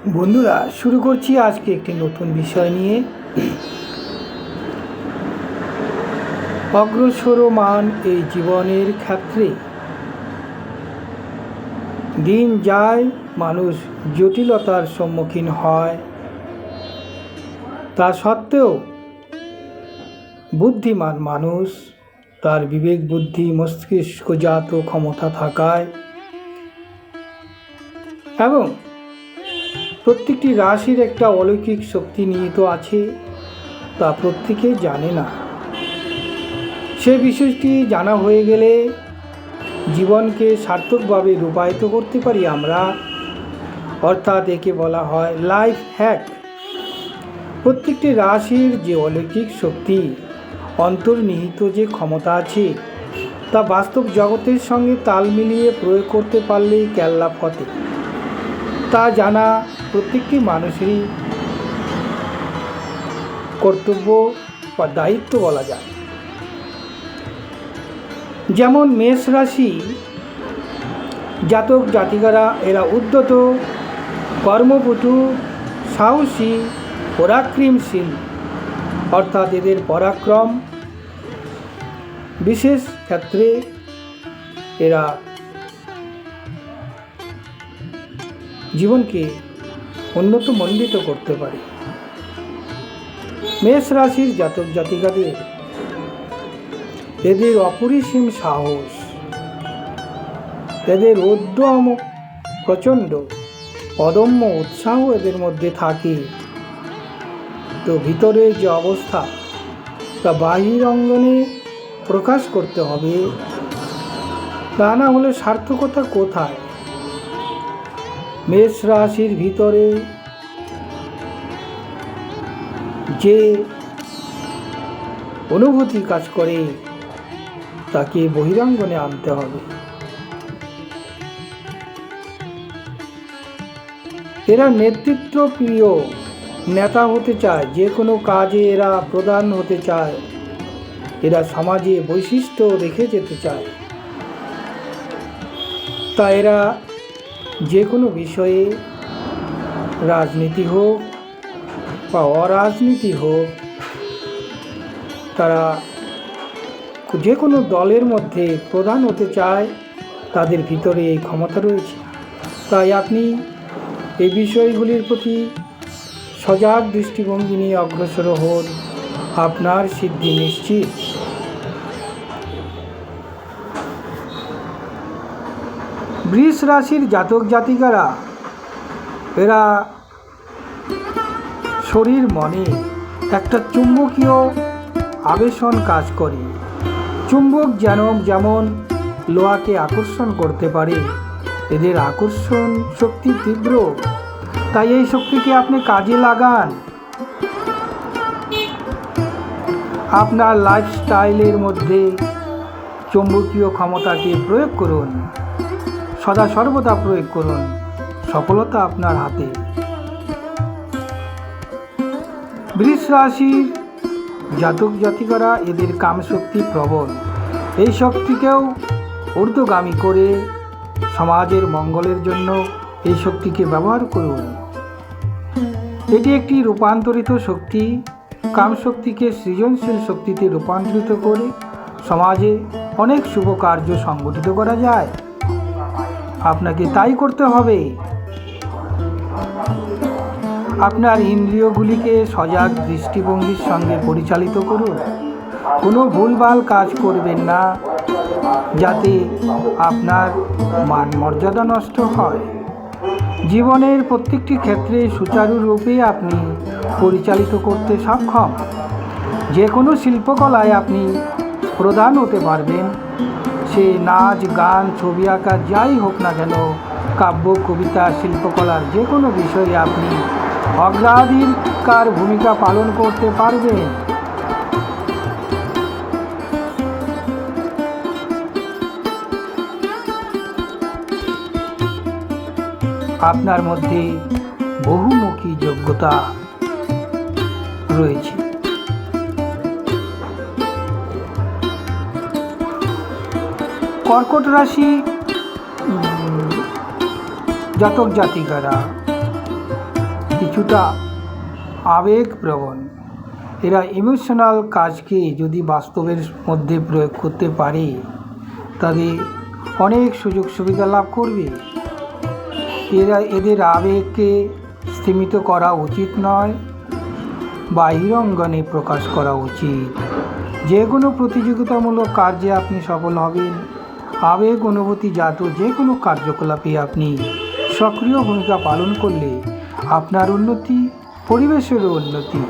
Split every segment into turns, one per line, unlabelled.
বন্ধুরা, শুরু করছি আজকে একটি নতুন বিষয় নিয়ে। অগ্রসরমান এই জীবনের ক্ষেত্রে দিন যায়, মানুষ জটিলতার সম্মুখীন হয়। তা সত্ত্বেও বুদ্ধিমান মানুষ তার বিবেক বুদ্ধি মস্তিষ্কজাত ক্ষমতা থাকায় এবং প্রত্যেকটি রাশির একটা অলৌকিক শক্তি নিহিত আছে, তা প্রত্যেকেই জানে না। সে বিষয়টি জানা হয়ে গেলে জীবনকে সার্থকভাবে রূপায়িত করতে পারি আমরা, অর্থাৎ একে বলা হয় লাইফ হ্যাক। প্রত্যেকটি রাশির যে অলৌকিক শক্তি, অন্তর্নিহিত যে ক্ষমতা আছে, তা বাস্তব জগতের সঙ্গে তাল মিলিয়ে প্রয়োগ করতে পারলেই কেল্লা ফতে। তা জানা প্রত্যেকটি মানুষেরই কর্তব্য বা দায়িত্ব বলা যায়। যেমন মেষ রাশি জাতক জাতিকারা, এরা উদ্যত, কর্মপটু, সাহসী, পরাক্রমশীল, অর্থাৎ এদের পরাক্রম বিশেষ ক্ষেত্রে এরা জীবনকে উন্নতমণ্ডিত করতে পারে। মেষ রাশির জাতক জাতিকাদের এদের অপরিসীম সাহস, এদের উদ্যম প্রচণ্ড, অদম্য উৎসাহ এদের মধ্যে থাকে। তো ভিতরের যে অবস্থা, তা বাহির অঙ্গনে প্রকাশ করতে হবে, তা না হলে সার্থকতা কোথায়? মেষ রাশির ভিতরে যে অনুভূতি কাজ করে, তাকে বহিরাঙ্গনে আনতে হবে। এরা নেতৃত্ব প্রিয় নেতা হতে চায়, যে কোনো কাজে এরা প্রধান হতে চায়, এরা সমাজে বৈশিষ্ট্য রেখে যেতে চায়। তা এরা যে কোনো বিষয়ে, রাজনীতি হোক বা অরাজনীতি হোক, তারা যে কোনো দলের মধ্যে প্রধান হতে চায়, তাদের ভিতরে এই ক্ষমতা রয়েছে। তাই আপনি এই বিষয়গুলির প্রতি সজাগ দৃষ্টিভঙ্গি নিয়ে অগ্রসর হন, আপনার সিদ্ধি নিশ্চিত। বৃষ রাশির জাতক জাতিকারা, এরা শরীর মনে একটা চুম্বকীয় আবেশন কাজ করে। চুম্বক যেমন লোহাকে আকর্ষণ করতে পারে, এদের আকর্ষণ শক্তি তীব্র। তাই এই শক্তিকে আপনি কাজে লাগান, আপনার লাইফস্টাইলের মধ্যে চৌম্বকীয় ক্ষমতাকে প্রয়োগ করুন, সদা সর্বদা প্রয়োগ করুন, সফলতা আপনার হাতে। বৃষ রাশির জাতক জাতিকারা, এদের কামশক্তি প্রবল। এই শক্তিকেও ঊর্ধ্বগামী করে সমাজের মঙ্গলের জন্য এই শক্তিকে ব্যবহার করুন। এটি একটি রূপান্তরিত শক্তি। কামশক্তিকে সৃজনশীল শক্তিতে রূপান্তরিত করে সমাজে অনেক শুভ কার্য সংগঠিত করা যায়। আপনাকে তাই করতে হবে। আপনার ইন্দ্রিয়গুলিকে সজাগ দৃষ্টিভঙ্গির সঙ্গে পরিচালিত করুন। কোনো ভুলভাল কাজ করবেন না, যাতে আপনার মান মর্যাদা নষ্ট হয়। জীবনের প্রত্যেকটি ক্ষেত্রে সুচারুরূপে আপনি পরিচালিত করতে সক্ষম। যে কোনো শিল্পকলায় আপনি প্রধান হতে পারবেন। সে নাচ, গান, ছবি আঁকা, যাই হোক না কেন, কাব্য, কবিতা, শিল্পকলার যে কোনো বিষয়ে আপনি অগ্রাধিকার ভূমিকা পালন করতে পারবেন। আপনার মধ্যে বহুমুখী যোগ্যতা রয়েছে। কর্কট রাশি জাতক জাতিকারা, কিছুটা আবেগপ্রবণ। এরা ইমোশনাল কাজকে যদি বাস্তবের মধ্যে প্রয়োগ করতে পারে তাদের অনেক সুযোগ সুবিধা লাভ করবে। এদের আবেগকে স্তীমিত করা উচিত নয়, বাহিরঙ্গনে প্রকাশ করা উচিত। যে কোনো প্রতিযোগিতামূলক কার্যে আপনি সফল হবেন। আবেগ অনুভূতিজাত যে কোনো কার্যকলাপে আপনি সক্রিয় ভূমিকা পালন করলে আপনার উন্নতি, পরিবেশেরও উন্নতি।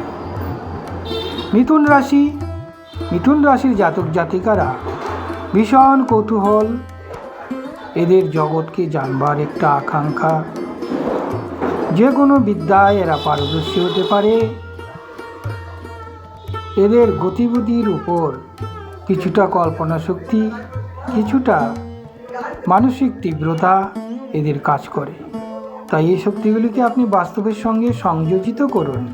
মিথুন রাশির জাতক জাতিকারা ভীষণ কৌতূহল, এদের জগৎকে জানবার একটা আকাঙ্ক্ষা। যে কোনো বিদ্যায় এরা পারদর্শী হতে পারে। এদের গতিবিধির উপর কিছুটা কল্পনা শক্তি, কিছুটা মানসিক তীব্রতা এদের কাজ করে। তাই এই শক্তিগুলিকে আপনি বাস্তবের সঙ্গে সংযোজিত করুন।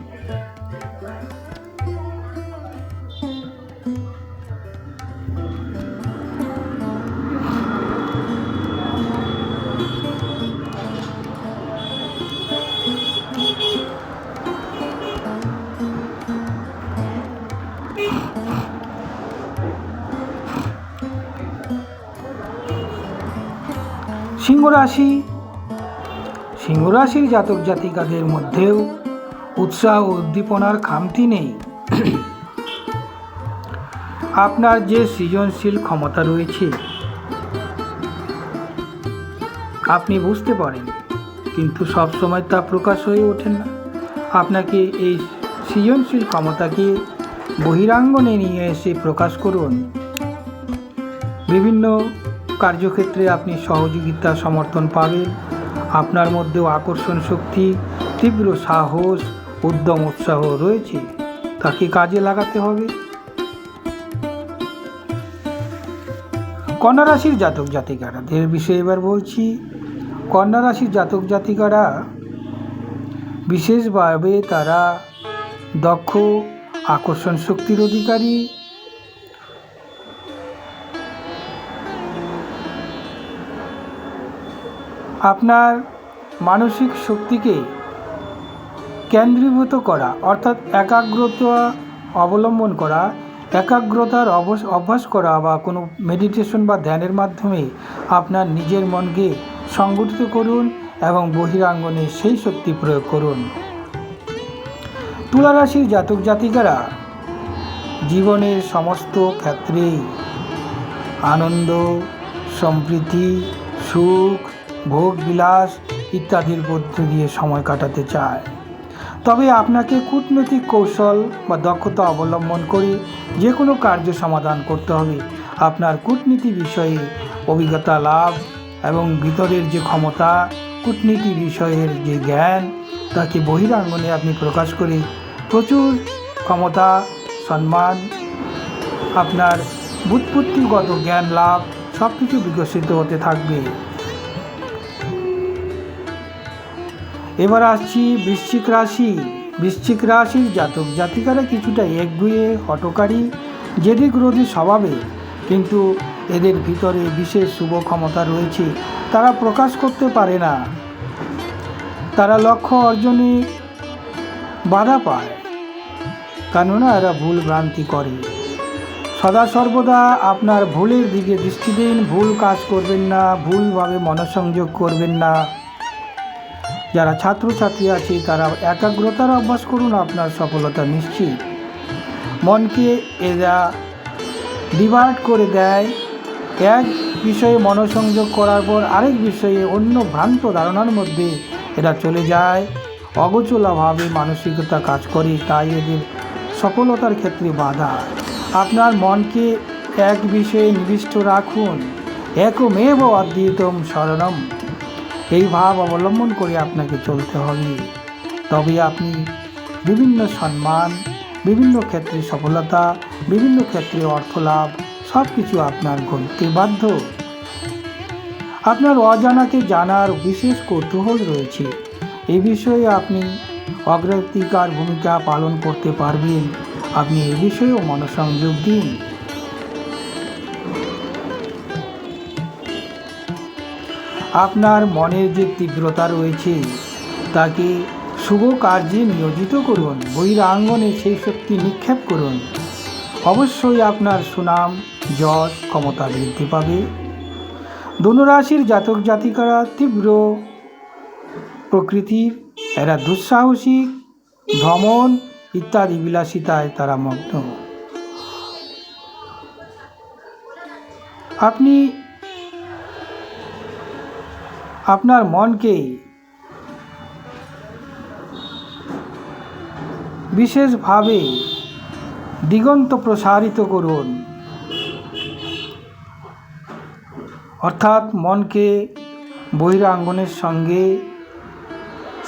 সিংহ রাশির জাতক জাতিকাদের মধ্যেও উৎসাহ ও উদ্দীপনার খামতি নেই। আপনার যে সৃজনশীল ক্ষমতা রয়েছে আপনি বুঝতে পারেন, কিন্তু সবসময় তা প্রকাশ হয়ে ওঠে না। আপনাকে এই সৃজনশীল ক্ষমতাকে বহিরাঙ্গনে নিয়ে এসে প্রকাশ করুন। বিভিন্ন কার্যক্ষেত্রে আপনি সহযোগিতা সমর্থন পাবেন। আপনার মধ্যেও আকর্ষণ শক্তি, তীব্র সাহস, উদ্যম, উৎসাহ রয়েছে, তাকে কাজে লাগাতে হবে। কন্যা রাশির জাতক জাতিকারাদের বিষয়ে এবার বলছি। কন্যা রাশির জাতক জাতিকারা বিশেষভাবে তারা দক্ষ, আকর্ষণ শক্তির অধিকারী। আপনার মানসিক শক্তিকে কেন্দ্রীভূত করা অর্থাৎ একাগ্রতা অবলম্বন করা, একাগ্রতার অভ্যাস করা বা কোনো মেডিটেশন বা ধ্যানের মাধ্যমে আপনার নিজের মনকে সংগঠিত করুন এবং বহিরাঙ্গনে সেই শক্তি প্রয়োগ করুন। তুলা রাশির জাতক জাতিকারা জীবনের সমস্ত ক্ষেত্রেই আনন্দ, সম্প্রীতি, সুখ, ভোগ বিলাস ইত্যাদির মধ্য দিয়ে সময় কাটাতে চায়। তবে আপনাকে কূটনৈতিক কৌশল বা দক্ষতা অবলম্বন করে যে কোনো কার্য সমাধান করতে হবে। আপনার কূটনীতি বিষয়ে অভিজ্ঞতা লাভ এবং ভিতরের যে ক্ষমতা, কূটনীতি বিষয়ের যে জ্ঞান, তাকে বহিরাঙ্গনে আপনি প্রকাশ করে প্রচুর ক্ষমতা, সম্মান, আপনার ব্যুৎপত্তিগত জ্ঞান লাভ সব কিছু বিকশিত হতে থাকবে। এবার আসছি বৃশ্চিক রাশির জাতক জাতিকারা কিছুটা একগুঁয়ে, হঠকারী, জেদিগ্রোধী স্বভাবে, কিন্তু এদের ভিতরে বিশেষ শুভ ক্ষমতা রয়েছে। তারা প্রকাশ করতে পারে না, তারা লক্ষ্য অর্জনে বাধা পায়, কেননা এরা ভুল ভ্রান্তি করে। সদা সর্বদা আপনার ভুলের দিকে দৃষ্টি দিন, ভুল কাজ করবেন না, ভুলভাবে মনোসংযোগ করবেন না। যারা ছাত্রছাত্রী আছে তারা একাগ্রতার অভ্যাস করুন, আপনার সফলতা নিশ্চিত। মনকে এরা ডিভার্ট করে দেয়, এক বিষয়ে মনোসংযোগ করার পর আরেক বিষয়ে অন্য ভ্রান্ত ধারণার মধ্যে এরা চলে যায়। অগোচরভাবে মানসিকতা কাজ করে, তাই এদের সফলতার ক্ষেত্রে বাধা। আপনার মনকে এক বিষয়ে নিবিষ্ট রাখুন, একমেব অদ্বিতীয়ম শরণম, এই ভাব অবলম্বন করে আপনাকে চলতে হবে। তবে আপনি বিভিন্ন সম্মান, বিভিন্ন ক্ষেত্রে সফলতা, বিভিন্ন ক্ষেত্রে অর্থলাভ সব কিছু আপনার ঘটতে বাধ্য। আপনার অজানাকে জানার বিশেষ কৌতূহল রয়েছে, এই বিষয়ে আপনি অগ্রাধিকার ভূমিকা পালন করতে পারবেন। আপনি এই বিষয়েও মনোসংযোগ দিন। আপনার মনের যে তীব্রতা রয়েছে তাকে শুভ কার্যে নিয়োজিত করুন, বহিরাঙ্গনে সেই শক্তি নিক্ষেপ করুন। অবশ্যই আপনার সুনাম, যশ, ক্ষমতা বৃদ্ধি পাবে। ধনুরাশির জাতক জাতিকারা তীব্র প্রকৃতির, এরা দুঃসাহসিক, ভ্রমণ ইত্যাদি বিলাসিতায় তারা মগ্ন। আপনি আপনার মনকে বিশেষভাবে দিগন্ত প্রসারিত করুন, অর্থাৎ মনকে বহিরাঙ্গনের সঙ্গে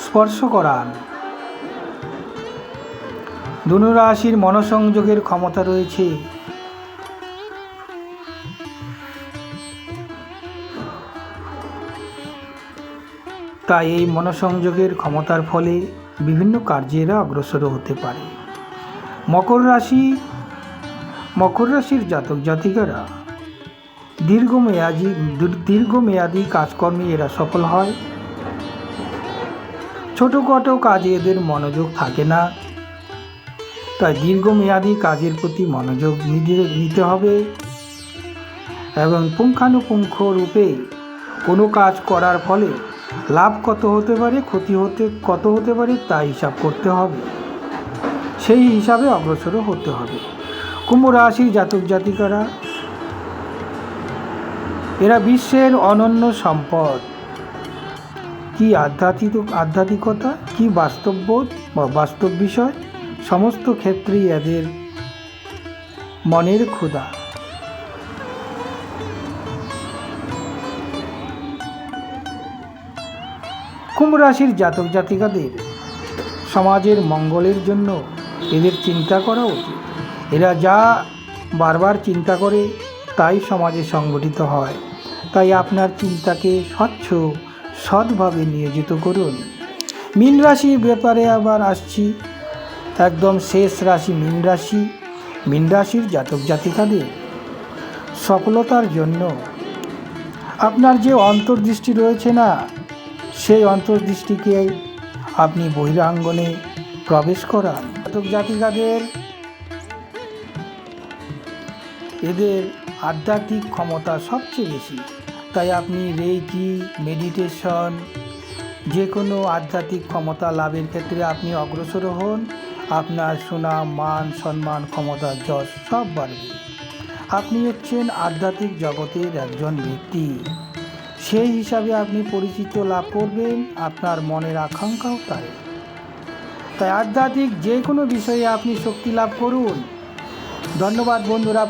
স্পর্শ করান। ধনুরাশির মনসংযোগের ক্ষমতা রয়েছে। তাই এই মনসংযোগের ক্ষমতার ফলে বিভিন্ন কার্যেরা অগ্রসর হতে পারে। মকর রাশির জাতক জাতিকারা দীর্ঘমেয়াদী কাজকর্মে এরা সফল হয়। ছোটোখাটো কাজে এদের মনোযোগ থাকে না, তাই দীর্ঘমেয়াদী কাজের প্রতি মনোযোগ নিতে হবে এবং পুঙ্খানুপুঙ্খ রূপে কোনো কাজ করার ফলে লাভ কত হতে পারে, ক্ষতি কত হতে পারে তা হিসাব করতে হবে, সেই হিসাবে অগ্রসর হতে হবে। কুম্ভ রাশির জাতক জাতিকারা এরা বিশ্বের অনন্য সম্পদ। কি আধ্যাত্মিকতা, কি বাস্তববোধ বা বাস্তব বিষয়, সমস্ত ক্ষেত্রেই এদের মনের ক্ষুধা। কুম্ভ রাশির জাতক জাতিকাদের সমাজের মঙ্গলের জন্য এদের চিন্তা করা উচিত। এরা যা বারবার চিন্তা করে তাই সমাজে সংগঠিত হয়। তাই আপনার চিন্তাকে সৎভাবে নিয়োজিত করুন। মীন রাশির ব্যাপারে আবার আসছি, একদম শেষ রাশি মীন রাশি। মীন রাশির জাতক জাতিকাদের সফলতার জন্য আপনার যে অন্তর্দৃষ্টি রয়েছে না, সেই অন্তর্দৃষ্টিকে আপনি বহিরাঙ্গনে প্রবেশ করান। জাতক জাতিকাদের এদের আধ্যাত্মিক ক্ষমতা সবচেয়ে বেশি, তাই আপনি রেকি, মেডিটেশন, যে কোনো আধ্যাত্মিক ক্ষমতা লাভের ক্ষেত্রে আপনি অগ্রসর হন। আপনার সুনাম, মান, সম্মান, ক্ষমতা, যশ সব বাড়বে। আপনি হচ্ছেন আধ্যাত্মিক জগতের একজন ব্যক্তি, সেই হিসাবে আপনি পরিচিত লাভ করবেন, আপনার মনের আকাঙ্ক্ষাও তাই আধ্যাত্মিক যে কোনো বিষয়ে আপনি শক্তি লাভ করুন। ধন্যবাদ বন্ধুরা।